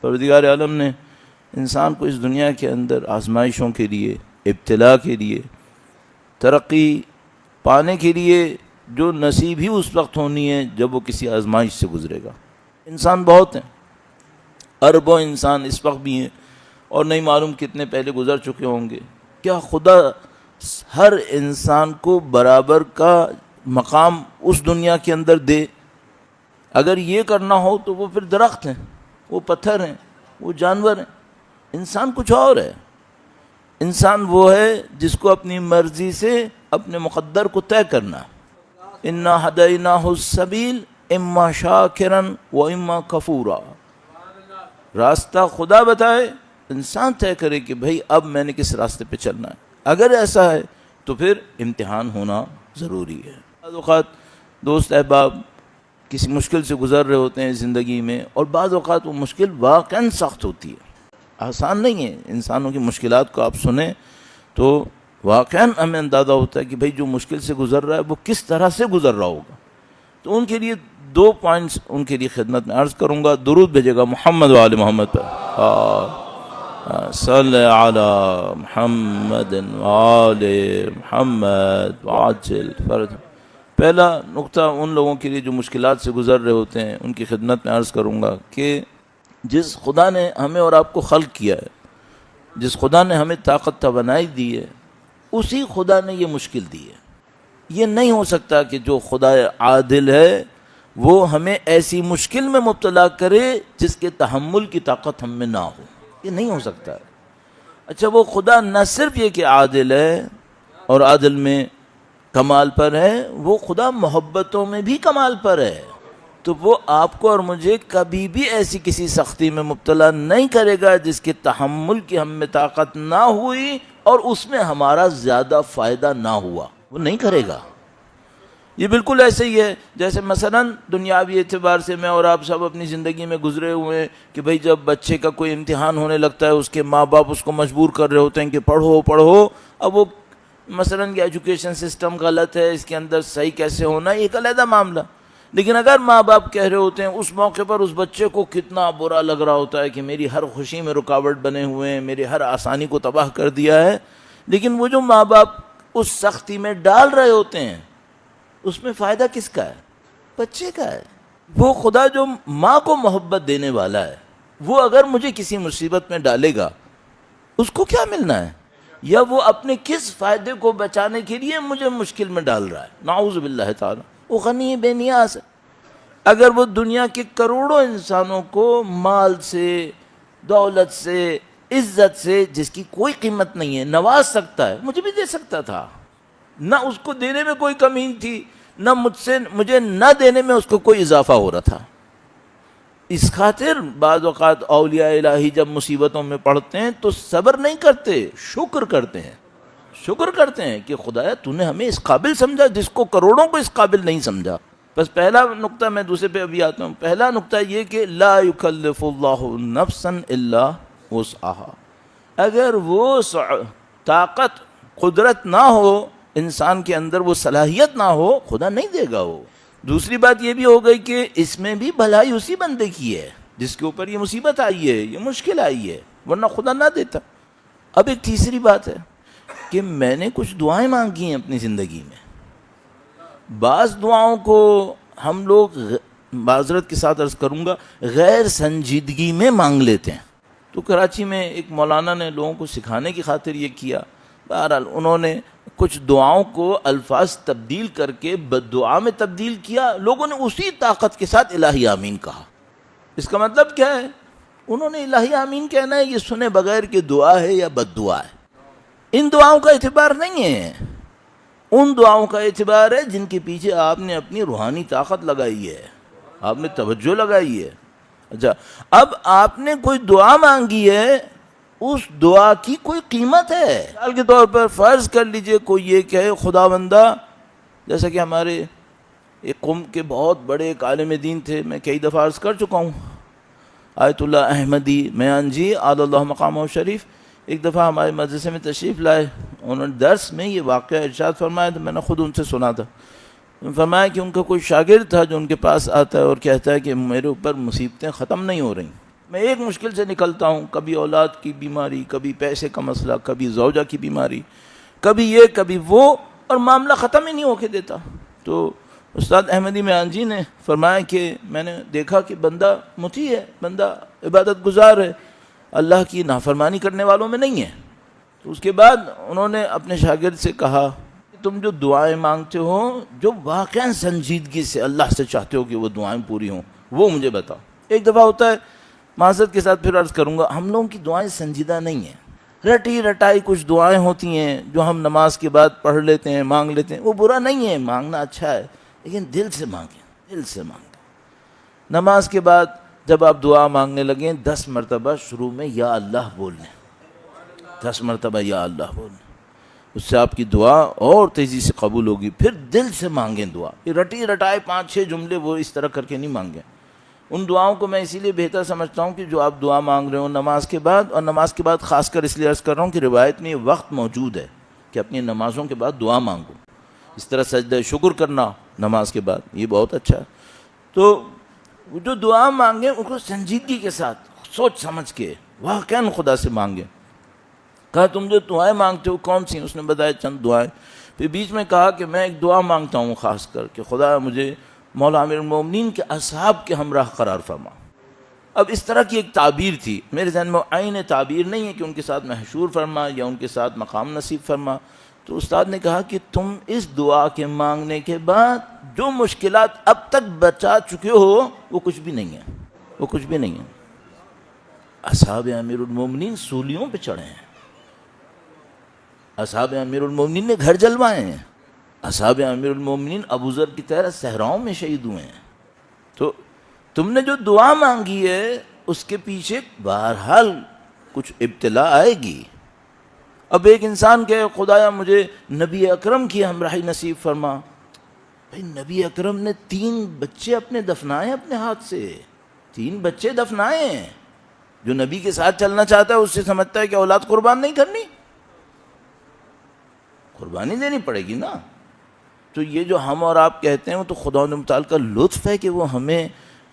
پروردگار عالم نے انسان کو اس دنیا کے اندر آزمائشوں کے لیے، ابتلا کے لیے، ترقی پانے کے لیے جو نصیب ہی اس وقت ہونی ہے جب وہ کسی آزمائش سے گزرے گا۔ انسان بہت ہیں، اربوں انسان اس وقت بھی ہیں اور نہیں معلوم کتنے پہلے گزر چکے ہوں گے۔ کیا خدا ہر انسان کو برابر کا مقام اس دنیا کے اندر دے؟ اگر یہ کرنا ہو تو وہ پھر درخت ہیں، وہ پتھر ہیں، وہ جانور ہیں۔ انسان کچھ اور ہے۔ انسان وہ ہے جس کو اپنی مرضی سے اپنے مقدر کو طے کرنا۔ انا ہدیناہ السبیل اما شاکرا و اما کفورا، راستہ خدا بتائے، انسان طے کرے کہ بھئی اب میں نے کس راستے پہ چلنا ہے۔ اگر ایسا ہے تو پھر امتحان ہونا ضروری ہے۔ بعض اوقات دوست احباب کسی مشکل سے گزر رہے ہوتے ہیں زندگی میں، اور بعض اوقات وہ مشکل واقعاً سخت ہوتی ہے، آسان نہیں ہے۔ انسانوں کی مشکلات کو آپ سنیں تو واقعاً ہمیں اندازہ ہوتا ہے کہ بھئی جو مشکل سے گزر رہا ہے وہ کس طرح سے گزر رہا ہوگا۔ تو ان کے لیے 2 پوائنٹس ان کے لیے خدمت میں عرض کروں گا۔ درود بھیجے گا محمد و آل محمد پر، صلی علی محمد و آل محمد وعجل فرج۔ پہلا نقطہ ان لوگوں کے لیے جو مشکلات سے گزر رہے ہوتے ہیں ان کی خدمت میں عرض کروں گا کہ جس خدا نے ہمیں اور آپ کو خلق کیا ہے، جس خدا نے ہمیں طاقت توانائی دی ہے، اسی خدا نے یہ مشکل دی ہے۔ یہ نہیں ہو سکتا کہ جو خدا عادل ہے وہ ہمیں ایسی مشکل میں مبتلا کرے جس کے تحمل کی طاقت ہم میں نہ ہو، یہ نہیں ہو سکتا ہے۔ اچھا، وہ خدا نہ صرف یہ کہ عادل ہے اور عادل میں کمال پر ہے، وہ خدا محبتوں میں بھی کمال پر ہے، تو وہ آپ کو اور مجھے کبھی بھی ایسی کسی سختی میں مبتلا نہیں کرے گا جس کے تحمل کی ہم میں طاقت نہ ہوئی اور اس میں ہمارا زیادہ فائدہ نہ ہوا، وہ نہیں کرے گا۔ یہ بالکل ایسے ہی ہے جیسے مثلا دنیاوی اعتبار سے میں اور آپ سب اپنی زندگی میں گزرے ہوئے ہیں کہ بھئی جب بچے کا کوئی امتحان ہونے لگتا ہے اس کے ماں باپ اس کو مجبور کر رہے ہوتے ہیں کہ پڑھو پڑھو۔ اب وہ مثلا یہ ایجوکیشن سسٹم غلط ہے، اس کے اندر صحیح کیسے ہونا، یہ ایک علیحدہ معاملہ۔ لیکن اگر ماں باپ کہہ رہے ہوتے ہیں اس موقع پر اس بچے کو کتنا برا لگ رہا ہوتا ہے کہ میری ہر خوشی میں رکاوٹ بنے ہوئے ہیں، میری ہر آسانی کو تباہ کر دیا ہے۔ لیکن وہ جو ماں باپ اس سختی میں ڈال رہے ہوتے ہیں اس میں فائدہ کس کا ہے؟ بچے کا ہے۔ وہ خدا جو ماں کو محبت دینے والا ہے وہ اگر مجھے کسی مصیبت میں ڈالے گا اس کو کیا ملنا ہے؟ یا وہ اپنے کس فائدے کو بچانے کے لیے مجھے مشکل میں ڈال رہا ہے؟ نعوذ باللہ تعالی، وہ غنی بے نیاز ہے۔ اگر وہ دنیا کے کروڑوں انسانوں کو مال سے، دولت سے، عزت سے، جس کی کوئی قیمت نہیں ہے، نواز سکتا ہے، مجھے بھی دے سکتا تھا، نہ اس کو دینے میں کوئی کمی تھی، نہ مجھے نہ دینے میں اس کو کوئی اضافہ ہو رہا تھا۔ اس خاطر بعض اوقات اولیاء الہی جب مصیبتوں میں پڑھتے ہیں تو صبر نہیں کرتے، شکر کرتے ہیں۔ شکر کرتے ہیں کہ خدایا تو نے ہمیں اس قابل سمجھا جس کو کروڑوں کو اس قابل نہیں سمجھا۔ بس پہلا نقطہ، میں دوسرے پہ ابھی آتا ہوں، پہلا نقطہ یہ کہ لا یکلف اللہ نفسا الا وسعها۔ اگر وہ طاقت، قدرت نہ ہو انسان کے اندر، وہ صلاحیت نہ ہو، خدا نہیں دے گا وہ۔ دوسری بات یہ بھی ہو گئی کہ اس میں بھی بھلائی اسی بندے کی ہے جس کے اوپر یہ مصیبت آئی ہے، یہ مشکل آئی ہے، ورنہ خدا نہ دیتا۔ اب ایک تیسری بات ہے کہ میں نے کچھ دعائیں مانگی ہیں اپنی زندگی میں۔ بعض دعاؤں کو ہم لوگ معذرت کے ساتھ عرض کروں گا غیر سنجیدگی میں مانگ لیتے ہیں۔ تو کراچی میں ایک مولانا نے لوگوں کو سکھانے کی خاطر یہ کیا، بہرحال انہوں نے کچھ دعاؤں کو الفاظ تبدیل کر کے بد دعا میں تبدیل کیا، لوگوں نے اسی طاقت کے ساتھ الہی آمین کہا۔ اس کا مطلب کیا ہے؟ انہوں نے الہی آمین کہنا ہے، یہ سنے بغیر کہ دعا ہے یا بد دعا ہے۔ ان دعاؤں کا اعتبار نہیں ہے، ان دعاؤں کا اعتبار ہے جن کے پیچھے آپ نے اپنی روحانی طاقت لگائی ہے، آپ نے توجہ لگائی ہے۔ اچھا، اب آپ نے کوئی دعا مانگی ہے، اس دعا کی کوئی قیمت ہے۔ مثال کے طور پر فرض کر لیجئے کوئی یہ کہے خدا بندہ، جیسا کہ ہمارے ایک قوم کے بہت بڑے ایک عالم دین تھے، میں کئی دفعہ عرض کر چکا ہوں، آیت اللہ احمدی میان جی علی اللہ مقامہ شریف، ایک دفعہ ہمارے مدرسے میں تشریف لائے، انہوں نے درس میں یہ واقعہ ارشاد فرمایا تھا، میں نے خود ان سے سنا تھا۔ فرمایا کہ ان کا کوئی شاگرد تھا جو ان کے پاس آتا ہے اور کہتا ہے کہ میرے اوپر مصیبتیں ختم نہیں ہو رہی، میں ایک مشکل سے نکلتا ہوں، کبھی اولاد کی بیماری، کبھی پیسے کا مسئلہ، کبھی زوجہ کی بیماری، کبھی یہ کبھی وہ، اور معاملہ ختم ہی نہیں ہو کے دیتا۔ تو استاد احمدی میان جی نے فرمایا کہ میں نے دیکھا کہ بندہ مطیع ہے، بندہ عبادت گزار ہے، اللہ کی نافرمانی کرنے والوں میں نہیں ہے۔ تو اس کے بعد انہوں نے اپنے شاگرد سے کہا کہ تم جو دعائیں مانگتے ہو، جو واقعاً سنجیدگی سے اللہ سے چاہتے ہو کہ وہ دعائیں پوری ہوں، وہ مجھے بتاؤ۔ ایک دفعہ ہوتا ہے، معذرت کے ساتھ پھر عرض کروں گا، ہم لوگوں کی دعائیں سنجیدہ نہیں ہیں، رٹی رٹائی کچھ دعائیں ہوتی ہیں جو ہم نماز کے بعد پڑھ لیتے ہیں، مانگ لیتے ہیں۔ وہ برا نہیں ہے، مانگنا اچھا ہے، لیکن دل سے مانگیں، دل سے مانگیں۔ نماز کے بعد جب آپ دعا مانگنے لگیں 10 مرتبہ شروع میں یا اللہ بول لیں، 10 مرتبہ یا اللہ بول لیں، اس سے آپ کی دعا اور تیزی سے قبول ہوگی۔ پھر دل سے مانگیں دعا، یہ رٹی رٹائے 5-6 جملے وہ اس طرح کر کے نہیں مانگیں۔ ان دعاؤں کو میں اسی لیے بہتر سمجھتا ہوں کہ جو آپ دعا مانگ رہے ہو نماز کے بعد، اور نماز کے بعد خاص کر اس لیے عرض کر رہا ہوں کہ روایت میں یہ وقت موجود ہے کہ اپنی نمازوں کے بعد دعا مانگو، اس طرح سجدہ شکر کرنا نماز کے بعد، یہ بہت اچھا ہے۔ تو جو دعا مانگیں ان کو سنجیدگی کے ساتھ سوچ سمجھ کے واقعاً خدا سے مانگیں۔ کہا تم جو دعائیں مانگتے ہو کون سی ہیں؟ اس نے بتایا چند دعائیں۔ پھر بیچ میں کہا کہ میں ایک دعا مانگتا ہوں خاص کر کہ خدا مجھے مولا امیر المومنین کے اصحاب کے ہمراہ قرار فرما۔ اب اس طرح کی ایک تعبیر تھی میرے ذہن میں، عین تعبیر نہیں ہے کہ ان کے ساتھ محشور فرما یا ان کے ساتھ مقام نصیب فرما۔ تو استاد نے کہا کہ تم اس دعا کے مانگنے کے بعد جو مشکلات اب تک بچا چکے ہو وہ کچھ بھی نہیں ہے، وہ کچھ بھی نہیں ہے۔ اصحاب امیر المومنین سولیوں پہ چڑھے ہیں، اصحاب امیر المومنین نے گھر جلوائے ہیں، اصحاب امیر المومنین ابو ذر کی طرح صحراؤں میں شہید ہوئے ہیں۔ تو تم نے جو دعا مانگی ہے اس کے پیچھے بہرحال کچھ ابتلا آئے گی۔ اب ایک انسان کہے خدایا مجھے نبی اکرم کی ہمراہی نصیب فرما، بھائی نبی اکرم نے 3 بچے اپنے دفنائے اپنے ہاتھ سے، 3 بچے دفنائے ہیں۔ جو نبی کے ساتھ چلنا چاہتا ہے اس سے سمجھتا ہے کہ اولاد قربان نہیں کرنی، قربانی دینی پڑے گی نا۔ تو یہ جو ہم اور آپ کہتے ہیں وہ تو خدا متعال کا لطف ہے کہ وہ ہمیں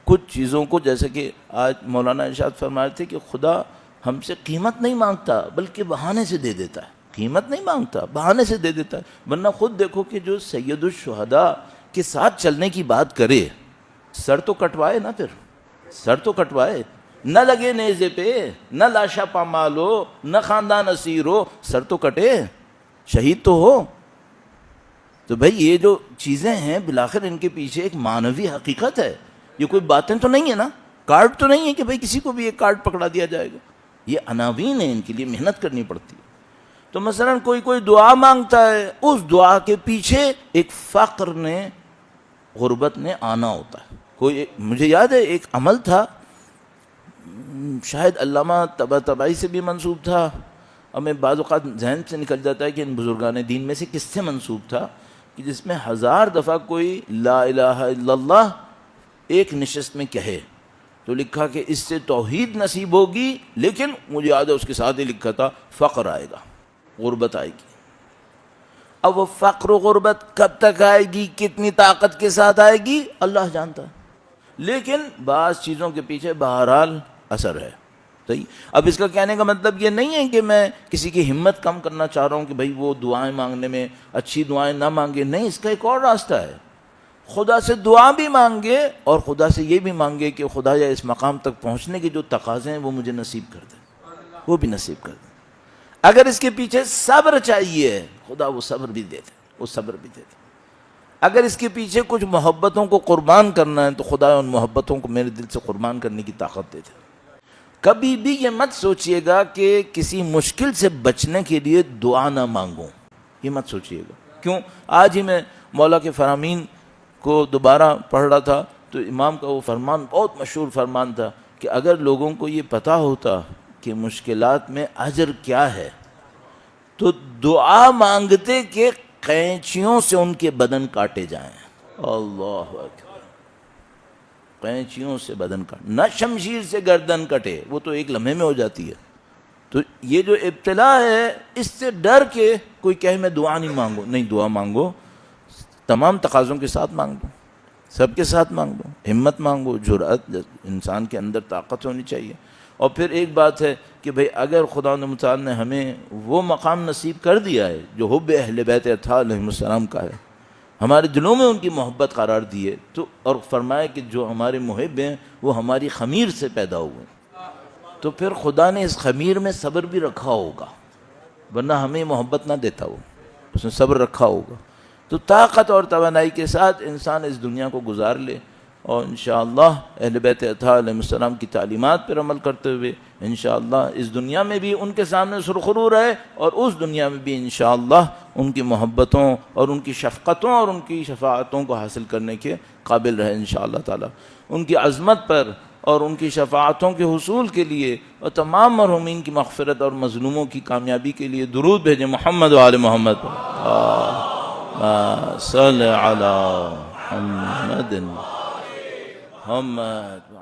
کچھ چیزوں کو، جیسے کہ آج مولانا ارشاد فرمائے تھے کہ خدا ہم سے قیمت نہیں مانگتا بلکہ بہانے سے دے دیتا ہے، قیمت نہیں مانگتا بہانے سے دے دیتا ہے۔ ورنہ خود دیکھو کہ جو سید الشہداء کے ساتھ چلنے کی بات کرے، سر تو کٹوائے نا، پھر سر تو کٹوائے، نہ لگے نیزے پہ، نہ لاشا پامال ہو، نہ خاندان اسیر ہو، سر تو کٹے، شہید تو ہو۔ تو بھائی یہ جو چیزیں ہیں بالآخر ان کے پیچھے ایک معنوی حقیقت ہے، یہ کوئی باتیں تو نہیں ہے نا، کارڈ تو نہیں ہے کہ بھائی کسی کو بھی ایک کارڈ پکڑا دیا جائے گا، یہ عناوین ہیں، ان کے لیے محنت کرنی پڑتی ہے۔ تو مثلا کوئی دعا مانگتا ہے، اس دعا کے پیچھے ایک فقر نے، غربت نے آنا ہوتا ہے۔ مجھے یاد ہے ایک عمل تھا، شاید علامہ طباطبائی سے بھی منسوب تھا، ہمیں بعض اوقات ذہن سے نکل جاتا ہے کہ ان بزرگان دین میں سے کس سے منسوب تھا، کہ جس میں 1000 دفعہ کوئی لا الہ الا اللہ ایک نشست میں کہے، تو لکھا کہ اس سے توحید نصیب ہوگی، لیکن مجھے یاد ہے اس کے ساتھ ہی لکھا تھا فقر آئے گا، غربت آئے گی۔ اب وہ فقر و غربت کب تک آئے گی، کتنی طاقت کے ساتھ آئے گی، اللہ جانتا ہے، لیکن بعض چیزوں کے پیچھے بہرحال اثر ہے۔ صحیح۔ اب اس کا کہنے کا مطلب یہ نہیں ہے کہ میں کسی کی ہمت کم کرنا چاہ رہا ہوں کہ بھائی وہ دعائیں مانگنے میں اچھی دعائیں نہ مانگے، نہیں، اس کا ایک اور راستہ ہے، خدا سے دعا بھی مانگے اور خدا سے یہ بھی مانگے کہ خدا یا اس مقام تک پہنچنے کے جو تقاضے ہیں وہ مجھے نصیب کر دے، وہ بھی نصیب کر دے۔ اگر اس کے پیچھے صبر چاہیے، خدا وہ صبر بھی دے دے، وہ صبر بھی دے دے۔ اگر اس کے پیچھے کچھ محبتوں کو قربان کرنا ہے تو خدا ان محبتوں کو میرے دل سے قربان کرنے کی طاقت دے دے۔ کبھی بھی یہ مت سوچئے گا کہ کسی مشکل سے بچنے کے لیے دعا نہ مانگوں، یہ مت سوچئے گا۔ کیوں؟ آج ہی میں مولا کے فرامین کو دوبارہ پڑھ رہا تھا تو امام کا وہ فرمان بہت مشہور فرمان تھا کہ اگر لوگوں کو یہ پتہ ہوتا کہ مشکلات میں اجر کیا ہے تو دعا مانگتے کہ قینچیوں سے ان کے بدن کاٹے جائیں۔ اللہ اکبر، قینچیوں سے بدن کاٹ، نہ شمشیر سے گردن کٹے، وہ تو ایک لمحے میں ہو جاتی ہے۔ تو یہ جو ابتلا ہے اس سے ڈر کے کوئی کہے میں دعا نہیں مانگو، نہیں، دعا مانگو، تمام تقاضوں کے ساتھ مانگ دو، سب کے ساتھ مانگ دو، ہمت مانگو، جرأت، انسان کے اندر طاقت ہونی چاہیے۔ اور پھر ایک بات ہے کہ بھئی اگر خدا متعال نے ہمیں وہ مقام نصیب کر دیا ہے جو حب اہل بیت اطہار علیہ السلام کا ہے، ہمارے دلوں میں ان کی محبت قرار دی ہے، تو اور فرمایا کہ جو ہمارے محب ہیں وہ ہماری خمیر سے پیدا ہوئے، تو پھر خدا نے اس خمیر میں صبر بھی رکھا ہوگا، ورنہ ہمیں محبت نہ دیتا وہ، اس نے صبر رکھا ہوگا۔ تو طاقت اور توانائی کے ساتھ انسان اس دنیا کو گزار لے، اور انشاءاللہ اہل بیت اطہار علیہ السلام کی تعلیمات پر عمل کرتے ہوئے انشاءاللہ اس دنیا میں بھی ان کے سامنے سرخرو رہے، اور اس دنیا میں بھی انشاءاللہ ان کی محبتوں اور ان کی شفقتوں اور ان کی شفاعتوں کو حاصل کرنے کے قابل رہے انشاءاللہ تعالی۔ ان کی عظمت پر اور ان کی شفاعتوں کے حصول کے لیے اور تمام مرحومین کی مغفرت اور مظلوموں کی کامیابی کے لیے درود بھیجیں محمد و آل محمد صلی علی محمد محمد